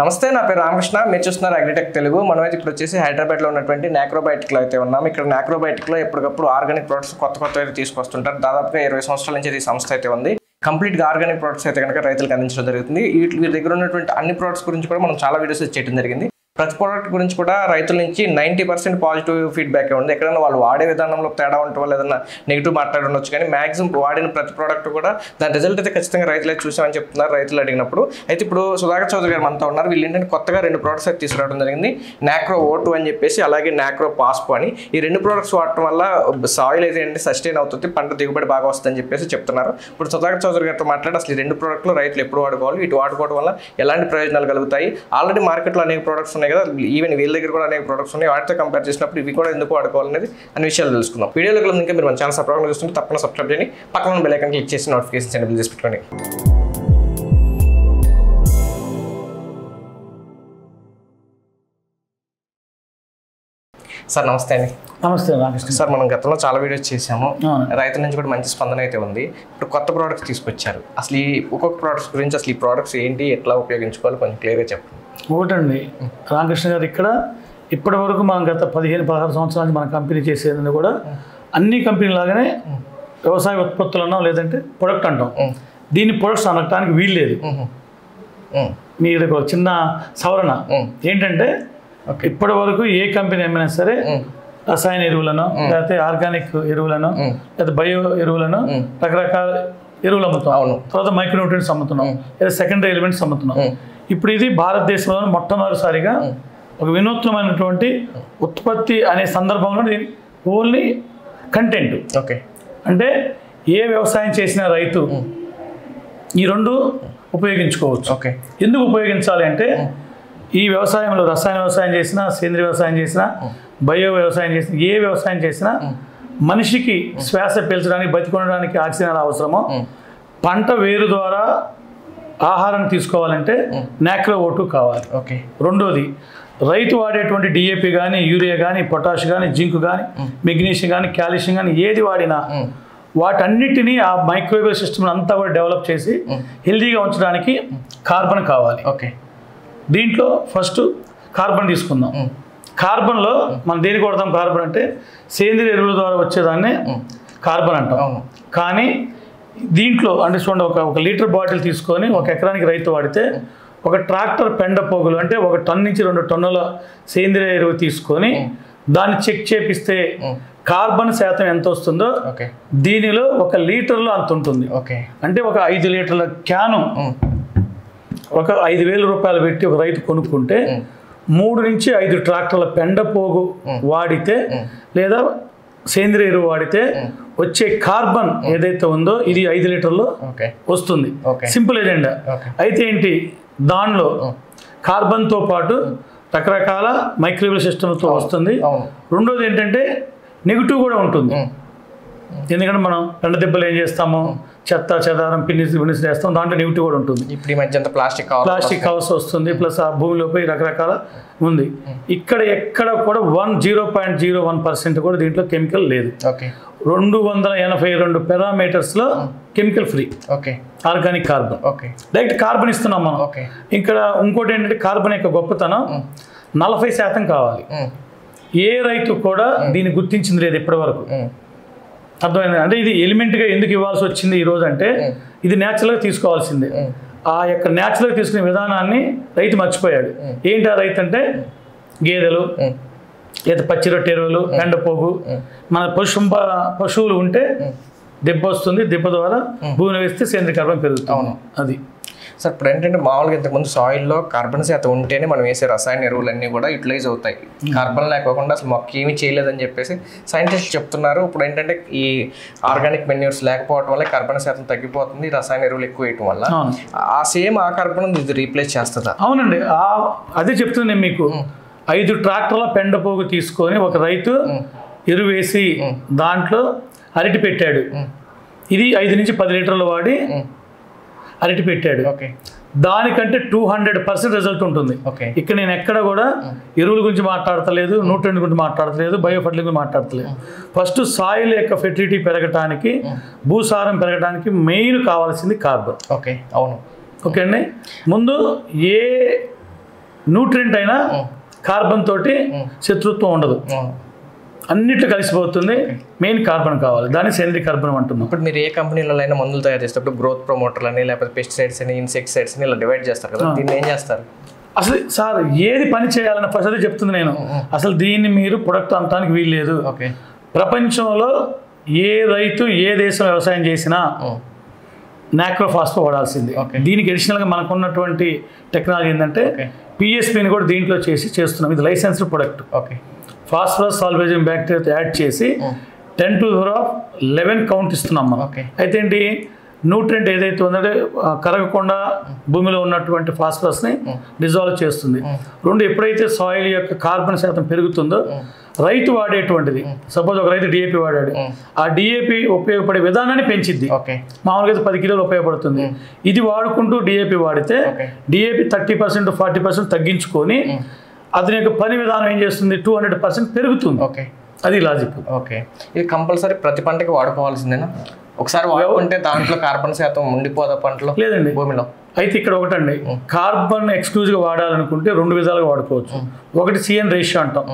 నమస్తే, నా పేరు రామకృష్ణ. మీరు చూస్తున్నారు అగ్రిటెక్ తెలుగు. మనమైతే ఇప్పుడు వచ్చేసి హైదరాబాద్లో ఉన్నటువంటి నాక్రోబయోటిక్లో అయితే ఉన్నాం. ఇక్కడ నాక్రోబయోటిక్లో ఎప్పటికప్పుడు ఆర్గానిక్ ప్రొడక్ట్స్ కొత్త అయితే తీసుకొస్తుంటారు. దాదాపుగా 20 సంవత్సరాల నుంచి ఈ సంస్థ అయితే ఉంది. కంప్లీట్గా ఆర్గానిక్ ప్రొడక్ట్స్ అయితే కనుక రైతులకు అందించడం జరుగుతుంది. వీరి దగ్గర ఉన్నటువంటి అన్ని ప్రొడక్ట్స్ గురించి కూడా మనం చాలా వీడియోస్ చేయడం జరిగింది. ప్రతి ప్రోడక్ట్ గురించి కూడా రైతుల నుంచి 90% పాజిటివ్ ఫీడ్బ్యాక్ ఉంది. ఎక్కడైనా వాళ్ళు వాడే విధానంలో తేడా ఉండటం వల్ల ఏదైనా నెగిటివ్ మాట్లాడవచ్చు, కానీ మ్యాక్సిమం వాడిన ప్రతి ప్రోడక్ట్ కూడా దాని రిజల్ట్ అయితే ఖచ్చితంగా రైతులు అయితే చూసామని చెప్తున్నారు రైతులు అడిగినప్పుడు. అయితే ఇప్పుడు సుధాకర్ చౌదరి గారు మనతో ఉన్నారు. వీళ్ళు ఏంటంటే కొత్తగా 2 ప్రోడక్ట్స్ అయితే తీసుకురావడం జరిగింది. నాక్రో O2 అని చెప్పేసి, అలాగే నాక్రో పాస్పో అని. ఈ 2 ప్రోడక్ట్స్ వాడటం వల్ల సాయిల్ అయితే ఏంటి సస్టైన్ అవుతుంది, పంట దిగుబడి బాగా వస్తుందని చెప్పేసి చెప్తున్నారు. ఇప్పుడు సుధాకర్ చౌదరి గారితో మాట్లాడి అసలు ఈ 2 ప్రోడక్ట్లు రైతులు ఎప్పుడు వాడుకోవాలి, ఇటు వాడుకోవడం వల్ల ఎలాంటి ప్రయోజనాలు కలుగుతాయి, ఆల్రెడీ మార్కెట్లో అనేక ప్రోడక్ట్స్ ఉన్నాయి కదా, ఈవెన్ వీళ్ళ దగ్గర కూడా అనేక ప్రొడక్ట్స్ ఉన్నాయి, వాటితో కంపేర్ చేసినప్పుడు ఇవి కూడా ఎందుకు వాడుకోవాలనేది అన్ని విషయాలు తెలుసుకుందాం. వీడియోలోకి ఇంకా మీరు మన ఛానల్ సబ్స్క్రైబ్ చూస్తుంటే తప్పకుండా సబ్స్క్రైబ్ చేయండి, పక్కన బెల్ ఐకాన్ క్లిక్ చేసి నోటిఫికేషన్స్ ఎనేబుల్ చేసి పెట్టుకోండి. సార్ నమస్తే అండి. నమస్తే రామకృష్ణ సార్, మనం గతంలో చాలా వీడియోస్ చేసాము, రైతుల నుంచి కూడా మంచి స్పందన అయితే ఉంది. ఇప్పుడు కొత్త ప్రోడక్ట్స్ తీసుకొచ్చారు. అసలు ఈ ఒక్కొక్క ప్రోడక్ట్స్ గురించి, అసలు ఈ ప్రోడక్ట్స్ ఏంటి, ఎట్లా ఉపయోగించుకోవాలి కొంచెం క్లియర్గా చెప్పండి. ఒకటండి రామకృష్ణ గారు, ఇక్కడ ఇప్పటి వరకు మనం గత 15-16 సంవత్సరాల నుంచి మన కంపెనీ చేసేది కూడా అన్ని కంపెనీ లాగానే వ్యవసాయ ఉత్పత్తులు అన్నాం, లేదంటే ప్రొడక్ట్ అంటాం. దీన్ని ప్రొడక్ట్స్ అనడానికి వీలు లేదు. మీరు ఒక చిన్న సవరణ ఏంటంటే, ఇప్పటి వరకు ఏ కంపెనీ ఏమైనా సరే రసాయన ఎరువులను, లేకపోతే ఆర్గానిక్ ఎరువులను, లేకపోతే బయో ఎరువులను, రకరకాల ఎరువులు అమ్ముతాం. తర్వాత మైక్రోన్యూట్రియంట్స్ అమ్ముతున్నాం, లేదా సెకండరీ ఎలిమెంట్స్ అమ్ముతున్నాం. ఇప్పుడు ఇది భారతదేశంలో మొట్టమొదటిసారిగా ఒక వినూత్నమైనటువంటి ఉత్పత్తి అనే సందర్భంలో ఓన్లీ కంటెంట్. ఓకే, అంటే ఏ వ్యవసాయం చేసిన రైతు ఈ 2 ఉపయోగించుకోవచ్చు. ఓకే, ఎందుకు ఉపయోగించాలి అంటే, ఈ వ్యవసాయంలో రసాయన వ్యవసాయం చేసినా, సేంద్రీయ వ్యవసాయం చేసినా, బయో వ్యవసాయం చేసినా, ఏ వ్యవసాయం చేసినా మనిషికి శ్వాస పీల్చడానికి, బతికొనడానికి ఆక్సిజన్ అవసరమో, పంట వేరు ద్వారా ఆహారం తీసుకోవాలంటే నాక్రో O2 కావాలి. ఓకే. రెండోది, రైతు వాడేటువంటి DAP కానీ, యూరియా కానీ, పొటాష్ కానీ, జింక్ కానీ, మెగ్నీషియం కానీ, కాల్షియం కానీ ఏది వాడినా వాటన్నిటినీ ఆ మైక్రోవేవ్ సిస్టమ్ అంతా కూడా డెవలప్ చేసి హెల్దీగా ఉంచడానికి కార్బన్ కావాలి. ఓకే. దీంట్లో ఫస్ట్ కార్బన్ తీసుకుందాం. కార్బన్లో మనం దేనికి వాడతాం? కార్బన్ అంటే సేంద్రియ ఎరువుల ద్వారా వచ్చేదాన్ని కార్బన్ అంటాం. కానీ దీంట్లో అంటే చూడండి, ఒక లీటర్ బాటిల్ తీసుకొని 1 ఎకరానికి రైతు వాడితే, ఒక ట్రాక్టర్ పెండ పోగులు అంటే 1 టన్ నుంచి 2 టన్నుల సేంద్రియ ఎరువు తీసుకొని దాన్ని చెక్ చేపిస్తే కార్బన్ శాతం ఎంత వస్తుందో దీనిలో 1 లీటర్లో అంత ఉంటుంది. అంటే ఒక 5 లీటర్ల క్యాను ఒక 5,000 రూపాయలు పెట్టి ఒక రైతు కొనుక్కుంటే 3 నుంచి 5 ట్రాక్టర్ల పెండ పోగు వాడితే, లేదా సేంద్రియ ఎరువు వాడితే వచ్చే కార్బన్ ఏదైతే ఉందో ఇది 5 లీటర్లో వస్తుంది. Simple agenda. అయితే ఏంటి, దానిలో కార్బన్తో పాటు రకరకాల మైక్రోవేవ్ సిస్టమ్తో వస్తుంది. రెండోది ఏంటంటే నెగిటివ్ కూడా ఉంటుంది. ఎందుకంటే మనం పెండ దెబ్బలు ఏం చేస్తాము, చెత్త చెదారం పిన్నిసి వేస్తాం, దాంట్లో నెగిటివ్ కూడా ఉంటుంది. ఇప్పుడు ఈ మధ్య ప్లాస్టిక్ కవర్స్ వస్తుంది, ప్లస్ ఆ భూమిలోపై రకరకాల ఉంది. ఇక్కడ ఎక్కడ కూడా 0.01% కూడా దీంట్లో కెమికల్ లేదు. 282 పారామీటర్స్లో chemical free organic carbon. Direct carbon ఇస్తున్నాం మనం. ఇక్కడ ఇంకోటి ఏంటంటే, కార్బన్ యొక్క గొప్పతనం 40% కావాలి. ఏ రైతు కూడా దీన్ని గుర్తించింది లేదు ఇప్పటి వరకు. అర్థమైంది అంటే, ఇది ఎలిమెంట్గా ఎందుకు ఇవ్వాల్సి వచ్చింది ఈరోజు అంటే, ఇది న్యాచురల్గా తీసుకోవాల్సిందే. ఆ యొక్క న్యాచురల్గా తీసుకునే విధానాన్ని రైతు మర్చిపోయాడు. ఏంటి ఆ రైతు అంటే, గేదెలు లేదా పచ్చి రొట్టె ఎరువులు, ఎండపోగు, మన పశువులు ఉంటే దెబ్బ వస్తుంది, దెబ్బ ద్వారా భూమిని వేస్తే సేంద్రీయ కార్బన్ పెరుగుతుంది. అది సార్. ఇప్పుడు ఏంటంటే, మామూలుగా ఇంతకుముందు సాయిల్లో కార్బన్ శాతం ఉంటేనే మనం వేసే రసాయన ఎరువులన్నీ కూడా యూటిలైజ్ అవుతాయి. కార్బన్ లేకోకుండా అసలు మొక్క ఏమీ చేయలేదని చెప్పేసి సైంటిస్ట్ చెప్తున్నారు. ఇప్పుడు ఏంటంటే, ఈ ఆర్గానిక్ మెన్యూర్స్ లేకపోవడం వల్ల కార్బన్ శాతం తగ్గిపోతుంది, రసాయన ఎరువులు ఎక్కువ వేయటం వల్ల. ఆ సేమ్ ఆ కార్బన్ ఇది రీప్లేస్ చేస్తుందా? అవునండి, అదే చెప్తుంది నేను మీకు. 5 ట్రాక్టర్ల పెండపోగు తీసుకొని ఒక రైతు ఎరువు వేసి దాంట్లో అరటి పెట్టాడు. ఇది 5 నుంచి 10 లీటర్లు వాడి అరటి పెట్టాడు. దానికంటే 200% రిజల్ట్ ఉంటుంది. ఇక్కడ నేను ఎక్కడ కూడా ఎరువుల గురించి మాట్లాడతలేదు, న్యూట్రియంట్ గురించి మాట్లాడతలేదు, బయో ఫర్టిలైజర్ గురించి మాట్లాడతలేదు. ఫస్ట్ సాయిల్ యొక్క ఫెర్టిలిటీ పెరగడానికి, భూసారం పెరగడానికి మెయిన్ కావాల్సింది కార్బన్. అవును. ఓకే అండి. ముందు ఏ న్యూట్రియంట్ అయినా కార్బన్ తోటి శత్రుత్వం ఉండదు, అన్నిట్లో కలిసిపోతుంది. మెయిన్ కార్బన్ కావాలి, దాన్ని సేంద్రీయ కార్బన్ అంటున్నాం. ఇప్పుడు మీరు ఏ కంపెనీలో అయినా మందులు తయారు చేసేటప్పుడు గ్రోత్ ప్రమోటర్లు అని లేకపోతే పెస్టిసైడ్స్ అని ఇన్సెక్టిసైడ్స్ అని ఇలా డివైడ్ చేస్తారు కదా, దీన్ని ఏం చేస్తారు? అసలు సార్ ఏది పని చేయాలన్న ఫస్ట్ అదే చెప్తుంది నేను. అసలు దీన్ని మీరు ప్రొడక్ట్ అనడానికి వీల్లేదు. ప్రపంచంలో ఏ రైతు ఏ దేశం వ్యవసాయం చేసినా నాక్రోఫాస్ఫో వాడాల్సింది. దీనికి అడిషనల్గా మనకు ఉన్నటువంటి టెక్నాలజీ ఏంటంటే పిఎస్పిని కూడా దీంట్లో చేస్తున్నాం. ఇది licensed product. Phosphorus salvaging bacteria add చేసి 10⁻11 కౌంట్ ఇస్తున్నాం మనం. అయితే ఏంటి న్యూట్రియంట్ ఏదైతే ఉందంటే కరగకుండా భూమిలో ఉన్నటువంటి ఫాస్ఫరస్ని డిజాల్వ్ చేస్తుంది. రెండు, ఎప్పుడైతే సాయిల్ యొక్క కార్బన్ శాతం పెరుగుతుందో రైతు వాడేటువంటిది, సపోజ్ ఒక రైతు డిఏపి వాడాడు, ఆ డిఏపి ఉపయోగపడే విధానాన్ని పెంచిద్ది. మామూలుగా 10 కిలోలు ఉపయోగపడుతుంది. ఇది వాడుకుంటూ డిఏపి వాడితే డిఏపి 30% 40% తగ్గించుకొని అతని యొక్క పని విధానం ఏం చేస్తుంది, 200% పెరుగుతుంది. అది లాజిక్. ఇది కంపల్సరీ ప్రతి పంటకి వాడుకోవాల్సిందేనా? ఒకసారి వాడుకుంటే దాంట్లో కార్బన్ శాతం ఉండిపోదా పంటలో? లేదండి, భూమిలో. అయితే ఇక్కడ ఒకటండి, కార్బన్ ఎక్స్క్లూజివ్గా వాడాలనుకుంటే 2 విధాలుగా వాడుకోవచ్చు. ఒకటి CN రేషియో అంటాం.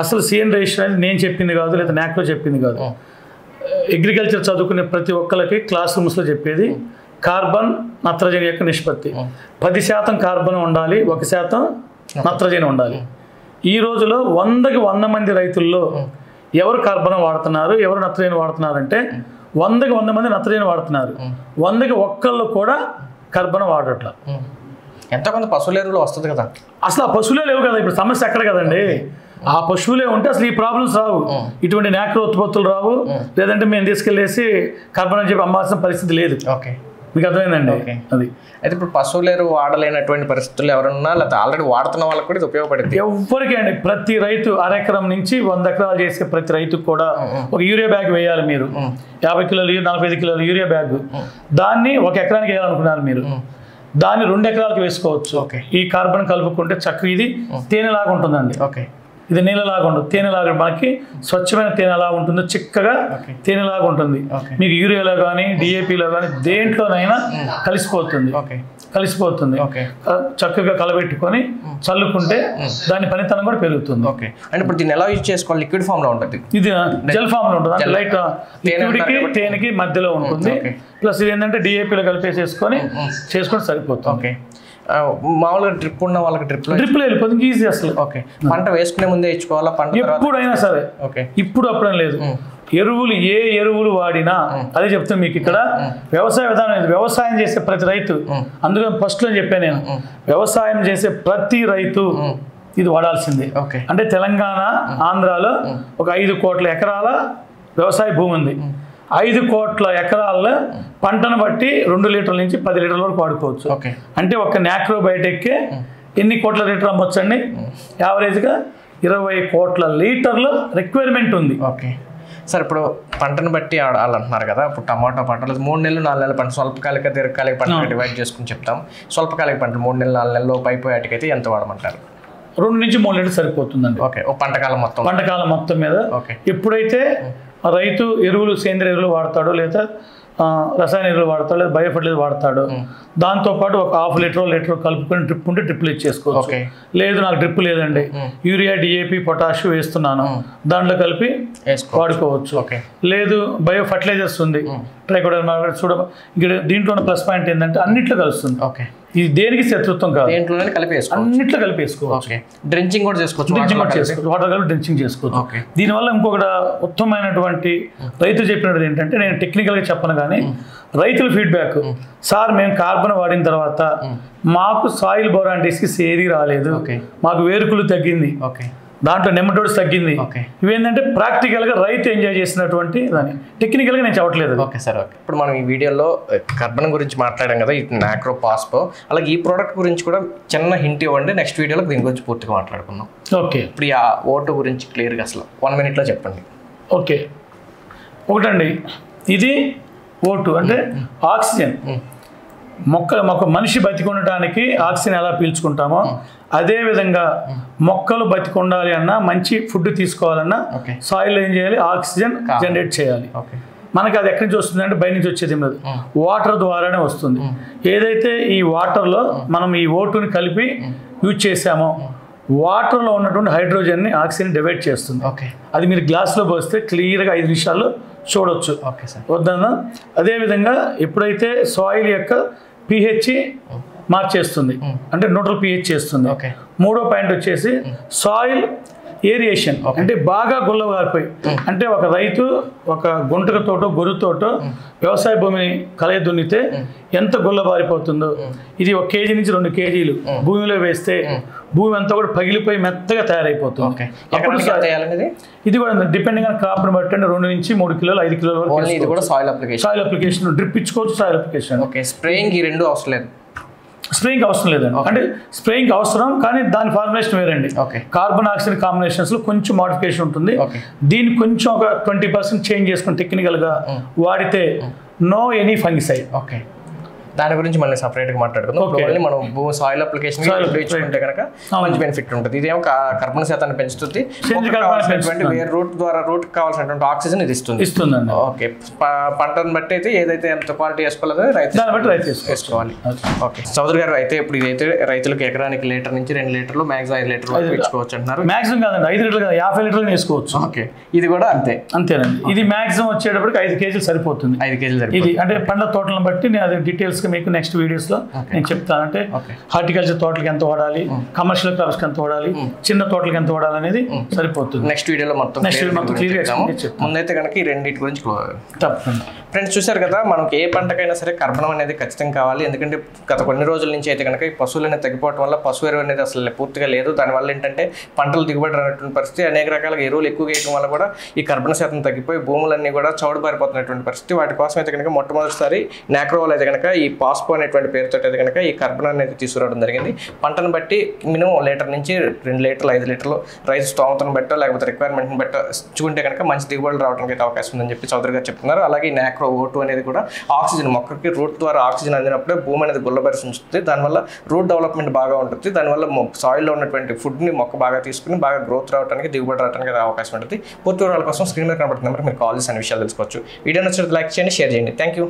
అసలు CN రేషియో అనేది నేను చెప్పింది కాదు, లేదా నాక్లో చెప్పింది కాదు. అగ్రికల్చర్ చదువుకునే ప్రతి ఒక్కరికి క్లాస్ రూమ్స్లో చెప్పేది కార్బన్ నత్రజని యొక్క నిష్పత్తి. 10% కార్బన్ ఉండాలి, 1% నత్రజని ఉండాలి. ఈ రోజులో 100కి 100 మంది రైతుల్లో ఎవరు కార్బన్ వాడుతున్నారు, ఎవరు నత్రజని వాడుతున్నారు అంటే 100కి 100 మంది నత్రజని వాడుతున్నారు, 100కి 1 కూడా కార్బన్ వాడట్ల. ఎంతో కొంత పశువుల ఎరువులు వస్తుంది కదా. అసలు ఆ పశువులే లేవు కదా, ఇప్పుడు సమస్య ఎక్కడ కదండి. ఆ పశువులే ఉంటే అసలు ఈ ప్రాబ్లమ్స్ రావు, ఇటువంటి నాక్రో ఉత్పత్తులు రావు, లేదంటే మేము తీసుకెళ్ళేసి కార్బన్ అని చెప్పి అమ్మాల్సిన పరిస్థితి లేదు. మీకు అర్థమైందండి? అది అయితే ఇప్పుడు పశువుల ఎరువు వాడలేనటువంటి పరిస్థితులు ఎవరన్నా, లేకపోతే ఆల్రెడీ వాడుతున్న వాళ్ళకి కూడా ఇది ఉపయోగపడుతుంది. ఎవరికి అండి, ప్రతి రైతు 1/2 ఎకరం నుంచి 100 ఎకరాలు చేసే ప్రతి రైతుకు కూడా ఒక యూరియా బ్యాగ్ వేయాలి. మీరు 50 కిలోలు 45 కిలోలు యూరియా బ్యాగ్, దాన్ని 1 ఎకరానికి వేయాలనుకున్నారు మీరు, దాన్ని 2 ఎకరాలకు వేసుకోవచ్చు. ఈ కార్బన్ కలుపుకుంటే చక్కగా ఇది తేనెలాగా ఉంటుందండి. ఇది నీళ్ళలాగా ఉండదు, తేనెలాగా మనకి స్వచ్ఛమైన తేనెలా ఉంటుందో చిక్కగా తేనెలాగా ఉంటుంది. మీకు యూరియాలో కానీ డిఏపిలో కానీ దేంట్లోనైనా కలిసిపోతుంది. చక్కగా కలబెట్టుకొని చల్లుకుంటే దాని పనితనం కూడా పెరుగుతుంది. అంటే ఇప్పుడు దీన్ని ఎలా యూజ్ చేసుకోవాలి? లిక్విడ్ ఫామ్ లో ఉంటుంది, ఇది జెల్ ఫామ్ లో ఉంటుంది. లైట్ లిక్విడ్కి తేనెకి మధ్యలో ఉంటుంది. ప్లస్ ఇది ఏంటంటే డిఏపిలో కలిపేసేసుకొని సరిపోతుంది. మామూలుగా డ్రిప్ ఉన్న వాళ్ళకి డ్రిప్ వెళ్ళిపోతుంది, ఈజీ అసలు. పంట వేసుకునే ముందే ఇచ్చుకోవాలా? పంట ఎప్పుడైనా సరే, ఇప్పుడు అప్పుడేం లేదు. ఎరువులు ఏ ఎరువులు వాడినా అదే చెప్తాను మీకు. ఇక్కడ వ్యవసాయ విధానం, వ్యవసాయం చేసే ప్రతి రైతు, అందుకని ఫస్ట్లో చెప్పాను నేను, వ్యవసాయం చేసే ప్రతి రైతు ఇది వాడాల్సిందే. అంటే తెలంగాణ ఆంధ్రాలో ఒక 5 కోట్ల ఎకరాల వ్యవసాయ భూమి ఉంది. 5 కోట్ల ఎకరాల్లో పంటను బట్టి 2 లీటర్ల నుంచి 10 లీటర్ల వరకు వాడుకోవచ్చు. అంటే ఒక నాక్రో బయోటెక్కే ఎన్ని కోట్ల లీటర్ అమ్మొచ్చు అండి? యావరేజ్గా 20 కోట్ల లీటర్ల రిక్వైర్మెంట్ ఉంది. సార్, ఇప్పుడు పంటను బట్టి ఆడాలంటున్నారు కదా. ఇప్పుడు టమాటా పంటలు 3 నెలలు 4 నెలల పంట, స్వల్పకాలిక దీర్ఘకాలిక పంట డివైడ్ చేసుకుని చెప్తాం. స్వల్పకాలిక పంటలు 3 నెలలు 4 నెలలు పైపోయాటికైతే ఎంత వాడమంటారు? 2 నుంచి 3 లీటర్లు సరిపోతుందండి. ఒక పంటకాలం మొత్తం మీద. ఎప్పుడైతే రైతు ఎరువులు సేంద్రియ ఎరువులు వాడతాడో, లేదా రసాయన ఎరువులు వాడతాడు, లేదా బయో ఫర్టిలైజర్ వాడతాడు, దాంతోపాటు ఒక 1/2 లీటర్ కలుపుకొని డ్రిప్ ఉంటే డ్రిప్లు ఇచ్చేసుకోవచ్చు. లేదు నాకు డ్రిప్ లేదండి, యూరియా డిఏపి పొటాష్ వేస్తున్నాను, దాంట్లో కలిపి వాడుకోవచ్చు. లేదు బయో ఫర్టిలైజర్స్ ఉంది, ట్రైకోడర్మా చూడ, ఇక్కడ దీంట్లో ఉన్న ప్లస్ పాయింట్ ఏంటంటే అన్నిట్లో కలుస్తుంది. ఇది దేనికి శత్రుత్వం కాదు, అన్నిట్లో కలిపేసుకోవచ్చు. డ్రెంచింగ్ కూడా చేసుకోవచ్చు, వాటర్ కలిపి డ్రెంచింగ్ చేసుకోవచ్చు. దీనివల్ల ఇంకొకటి ఉత్తమమైనటువంటి రైతు చెప్పినది ఏంటంటే, నేను టెక్నికల్గా చెప్పను కానీ రైతుల ఫీడ్బ్యాక్, సార్ మేము కార్బన్ వాడిన తర్వాత మాకు సాయిల్ బోరాన్ డిసీజ్ ఏది రాలేదు, మాకు వేరుకులు తగ్గింది, దాంట్లో నెమటోడ్స్ తగ్గింది. ఇవేంటంటే ప్రాక్టికల్గా రైతు ఎంజాయ్ చేసినటువంటి దాన్ని, టెక్నికల్గా నేను చెప్పట్లేదు. ఇప్పుడు మనం ఈ వీడియోలో కార్బన్ గురించి మాట్లాడాం కదా, ఇటు నాక్రో పాస్పో, అలాగే ఈ ప్రోడక్ట్ గురించి కూడా చిన్న హింట్ ఇవ్వండి. నెక్స్ట్ వీడియోలో దీని గురించి పూర్తిగా మాట్లాడుకుందాం. ఇప్పుడు ఆ O2 గురించి క్లియర్గా అసలు 1 మినిట్లో చెప్పండి. ఒకటండి, ఇది O2 అంటే ఆక్సిజన్. మనిషి బతికి ఉండటానికి ఆక్సిజన్ ఎలా పీల్చుకుంటామో అదేవిధంగా మొక్కలు బతికి ఉండాలి అన్నా, మంచి ఫుడ్ తీసుకోవాలన్నా సాయిల్ ఏం చేయాలి, ఆక్సిజన్ జనరేట్ చేయాలి. మనకి అది ఎక్కడి నుంచి వస్తుంది అంటే బయట నుంచి వచ్చేది లేదు, వాటర్ ద్వారానే వస్తుంది. ఏదైతే ఈ వాటర్లో మనం ఈ O2ని కలిపి యూజ్ చేసామో వాటర్లో ఉన్నటువంటి హైడ్రోజన్ని ఆక్సిజన్ డివైడ్ చేస్తుంది. ఓకే, అది మీరు గ్లాస్లో పోస్తే క్లియర్గా 5 నిమిషాల్లో చూడొచ్చు. Okay sir. వద్దన్నా అదేవిధంగా ఎప్పుడైతే సాయిల్ యొక్క pH మార్చేస్తుంది, అంటే న్యూట్రల్ pH చేస్తుంది. ఓకే. మూడో పాయింట్ వచ్చేసి సాయిల్ ఏరియేషన్, అంటే బాగా గుల్లగారిపోయి, అంటే ఒక రైతు ఒక గుంటకతోటో గొర్రెతోటో వ్యవసాయ భూమిని కలయ దున్నితే ఎంత గుల్లబారిపోతుందో, ఇది 1 కేజీ నుంచి 2 కేజీలు భూమిలో వేస్తే భూమి అంతా కూడా పగిలిపోయి మెత్తగా తయారైపోతుంది. ఇది కూడా డిపెండింగ్ ఆన్ క్రాప్ బట్టి 2 నుంచి 3 కిలోలు 5 కిలోల వరకు. ఇది కూడా soil application. Soil application drip ఇచ్చుకోవచ్చు, సాయిల్ అప్లికేషన్. ఓకే, స్ప్రేయింగ్ ఈ రెండు అవసరం లేదు. స్ప్రేయింగ్ అవసరం లేదండి, అంటే స్ప్రేయింగ్ అవసరం కానీ దాని ఫార్ములేషన్ వేరండి. కార్బన్ ఆక్సిజన్ కాంబినేషన్స్ లో కొంచెం మోడిఫికేషన్ ఉంటుంది. దీన్ని కొంచెం ఒక 20% చేంజ్ చేసుకుని టెక్నికల్ గా వాడితే నో ఎనీ ఫంగిసైడ్. ఓకే, దాని గురించి మళ్ళీ సపరేట్ గా మాట్లాడుకుందాం. మనం సాయిల్ అప్లికేషన్ ఇచ్చుకుంటే కనుక మంచి బెనిఫిట్ ఉంటుంది. ఇదేమో కార్బన్ శాతాన్ని పెంచుతుంది, వేరే రూట్ ద్వారా రూట్ కావాల్సినటువంటి ఆక్సిజన్ ఇది ఇస్తుందండి. ఓకే, పంటను బట్టి అయితే ఏదైతే ఎంత క్వాలిటీ వేసుకోవాలో రైతు వేసుకోవాలి. ఓకే చౌదరి గారు, అయితే ఇప్పుడు ఇదైతే రైతులకు ఎకరానికి లీటర్ నుంచి 2 లీటర్లు మాక్సిమం 5 లీటర్లు ఇచ్చుకోవచ్చు అంటున్నారు. మాక్సిమం కాదండి, 5 లీటర్లు 50 లీటర్లు వేసుకోవచ్చు. ఓకే, ఇది కూడా అంతేనండి. ఇది మాక్సిమం వచ్చేటప్పటికి 5 కేజీలు సరిపోతుంది. 5 కేజీలు ఇది అంటే పండ్ల తోటలను బట్టి నేను అది డీటెయిల్స్ మీకు నెక్స్ట్ వీడియోస్ లో నేను చెప్తాను. అంటే హార్టికల్చర్ తోటలకి ఎంత వాడాలి, కమర్షియల్ క్రాప్స్ కి ఎంత వాడాలి, చిన్న తోటలకి ఎంత వాడాలి అనేది సరిపోతుంది. నెక్స్ట్ వీడియోలో మొత్తం ముందైతే కనుక ఈ రెండింటి గురించి తప్పకుండా. ఫ్రెండ్స్ చూసారు కదా, మనకి ఏ పంటకైనా సరే కర్బనం అనేది ఖచ్చితంగా కావాలి. ఎందుకంటే గత కొన్ని రోజుల నుంచి అయితే కనుక ఈ పశువులు అనేది తగ్గిపోవడం వల్ల పశువు ఎరువు అనేది అసలు పూర్తిగా లేదు. దానివల్ల ఏంటంటే పంటలు దిగుబడి రానటువంటి పరిస్థితి, అనేక రకాల ఎరువులు ఎక్కువగా వేయడం వల్ల కూడా ఈ కర్బన శాతం తగ్గిపోయి భూములన్నీ కూడా చౌడుబారిపోతున్నటువంటి పరిస్థితి. వాటి కోసం అయితే కనుక మొట్టమొదటిసారి నాక్రోవాల్ అయితే కనుక ఈ పాస్పో అనేటువంటి పేరుతో అయితే కనుక ఈ కర్బన్ అనేది తీసుకురావడం జరిగింది. పంటను బట్టి మినిమం లీటర్ నుంచి 2 లీటర్లు 5 లీటర్లు రైతు స్తోమతను బట్టో లేకపోతే రిక్వైర్మెంట్ని బట్టో ఇచ్చుకుంటే కనుక మంచి దిగుబడులు రావడానికి అయితే అవకాశం ఉందని చెప్పి చౌదరి గారు చెప్తున్నారు. అలాగే ఈ నాక్రో O2 అనేది కూడా ఆక్సిజన్ మొక్కకి రూట్ ద్వారా ఆక్సిజన్ అందినప్పుడే భూమి అనేది గుల్లబరిసి ఉంచుతుంది. దానివల్ల రూట్ డెవలప్మెంట్ బాగా ఉంటుంది. దానివల్ల సాయిల్లో ఉన్నటువంటి ఫుడ్ని మొక్క బాగా తీసుకుని బాగా గ్రోత్ రావడానికి దిగుబడి రావడానికి అవకాశం ఉంటుంది. పూర్తి వివరాల కోసం స్క్రీన్ మీద కనబడుతున్న నెంబర్ మీరు కాల్ చేసి అనే విషయాలు తెలుసుకోవచ్చు. వీడియో నచ్చినట్లయితే లైక్ చేయండి, షేర్ చేయండి. Thank you.